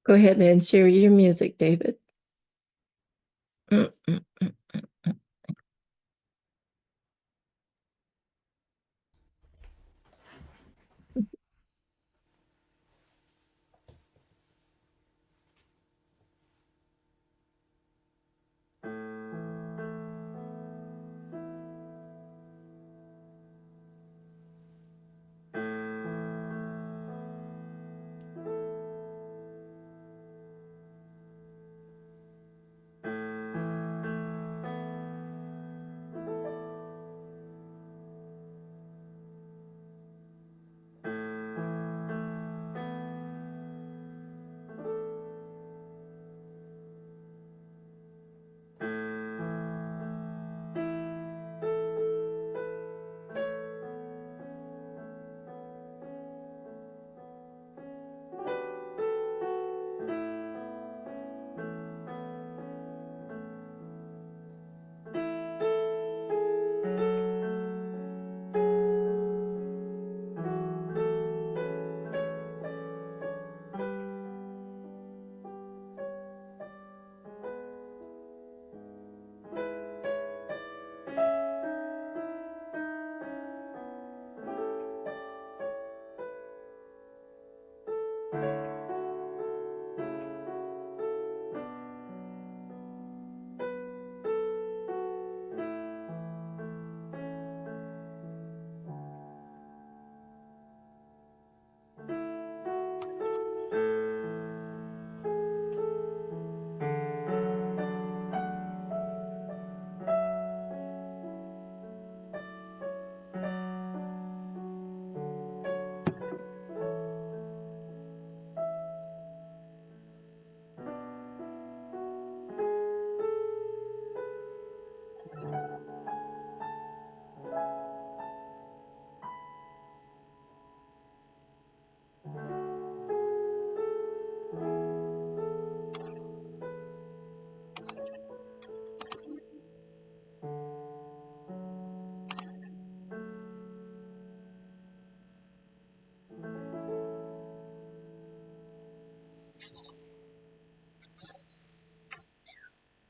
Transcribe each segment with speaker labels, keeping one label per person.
Speaker 1: Go ahead and share your music, David. Mm, mm, mm, mm, mm.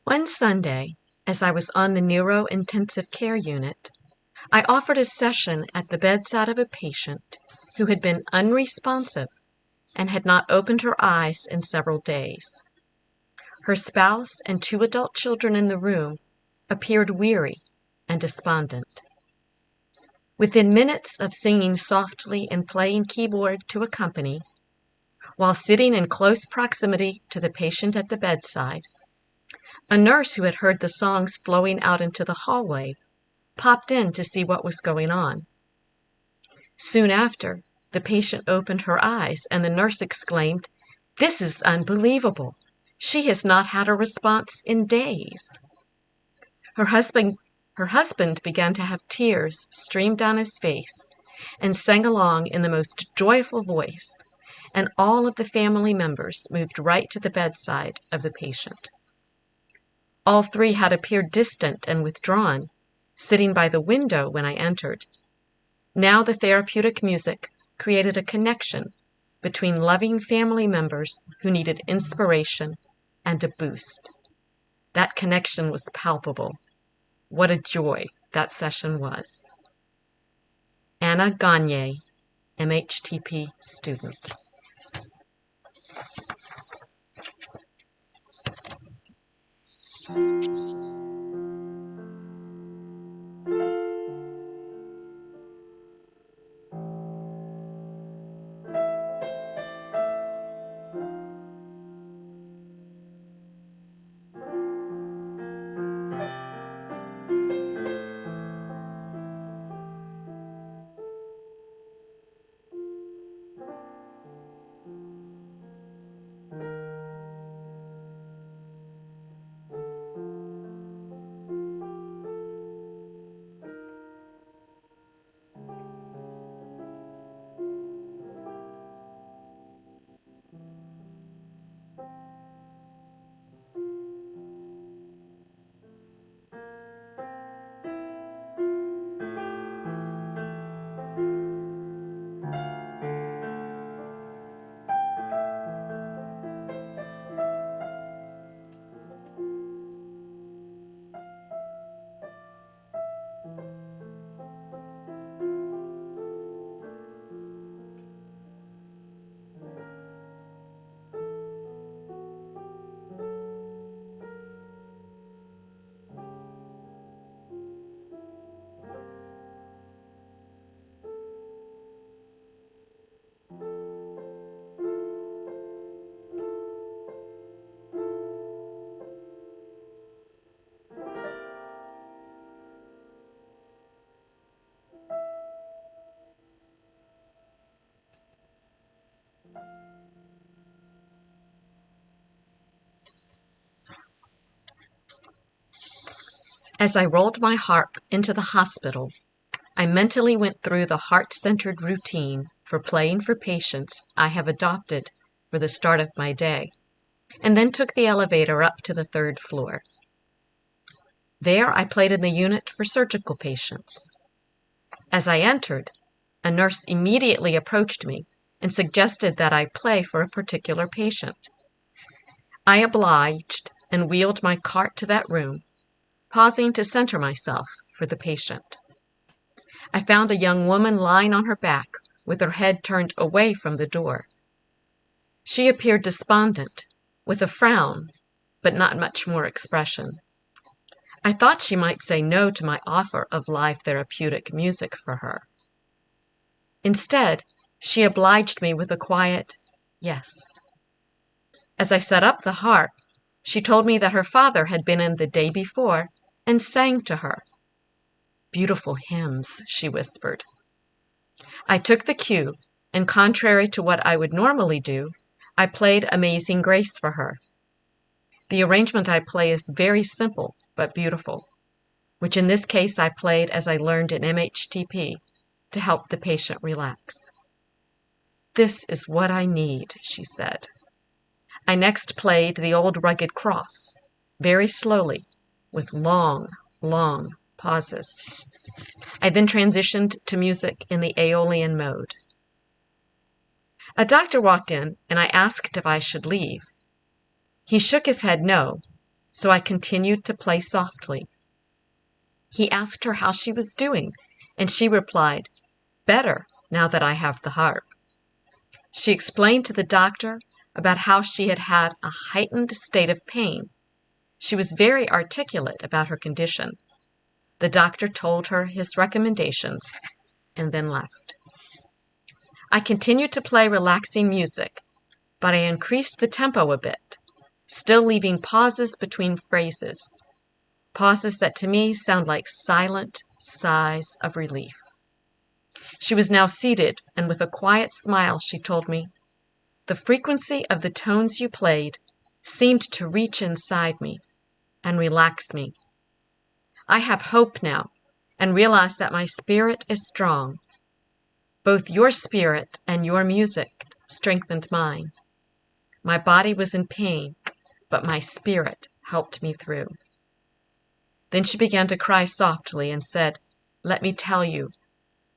Speaker 2: One Sunday, as I was on the neuro-intensive care unit, I offered a session at the bedside of a patient who had been unresponsive and had not opened her eyes in several days. Her spouse and 2 adult children in the room appeared weary and despondent. Within minutes of singing softly and playing keyboard to accompany, while sitting in close proximity to the patient at the bedside, a nurse who had heard the songs flowing out into the hallway popped in to see what was going on. Soon after, the patient opened her eyes and the nurse exclaimed, "This is unbelievable. She has not had a response in days." Her husband began to have tears stream down his face and sang along in the most joyful voice, and all of the family members moved right to the bedside of the patient. All 3 had appeared distant and withdrawn, sitting by the window when I entered. Now the therapeutic music created a connection between loving family members who needed inspiration and a boost. That connection was palpable. What a joy that session was. Anna Gagne, MHTP student. As I rolled my harp into the hospital, I mentally went through the heart-centered routine for playing for patients I have adopted for the start of my day, and then took the elevator up to the 3rd floor. There I played in the unit for surgical patients. As I entered, a nurse immediately approached me and suggested that I play for a particular patient. I obliged and wheeled my cart to that room, pausing to center myself for the patient. I found a young woman lying on her back with her head turned away from the door. She appeared despondent, with a frown, but not much more expression. I thought she might say no to my offer of live therapeutic music for her. Instead, she obliged me with a quiet yes. As I set up the harp, she told me that her father had been in the day before and sang to her. "Beautiful hymns," she whispered. I took the cue, and contrary to what I would normally do, I played Amazing Grace for her. The arrangement I play is very simple but beautiful, which in this case I played as I learned in MHTP to help the patient relax. "This is what I need," she said. I next played the old rugged cross, very slowly, with long, long pauses. I then transitioned to music in the Aeolian mode. A doctor walked in, and I asked if I should leave. He shook his head no, so I continued to play softly. He asked her how she was doing, and she replied, "Better, now that I have the harp." She explained to the doctor about how she had had a heightened state of pain. She was very articulate about her condition. The doctor told her his recommendations and then left. I continued to play relaxing music, but I increased the tempo a bit, still leaving pauses between phrases, pauses that to me sound like silent sighs of relief. She was now seated, and with a quiet smile she told me, "The frequency of the tones you played seemed to reach inside me and relax me. I have hope now and realize that my spirit is strong. Both your spirit and your music strengthened mine. My body was in pain, but my spirit helped me through." Then she began to cry softly and said, "Let me tell you,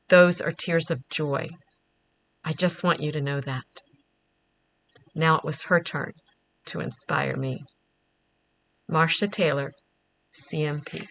Speaker 2: those are tears of joy. I just want you to know that." Now it was her turn to inspire me. Marcia Taylor, CMP.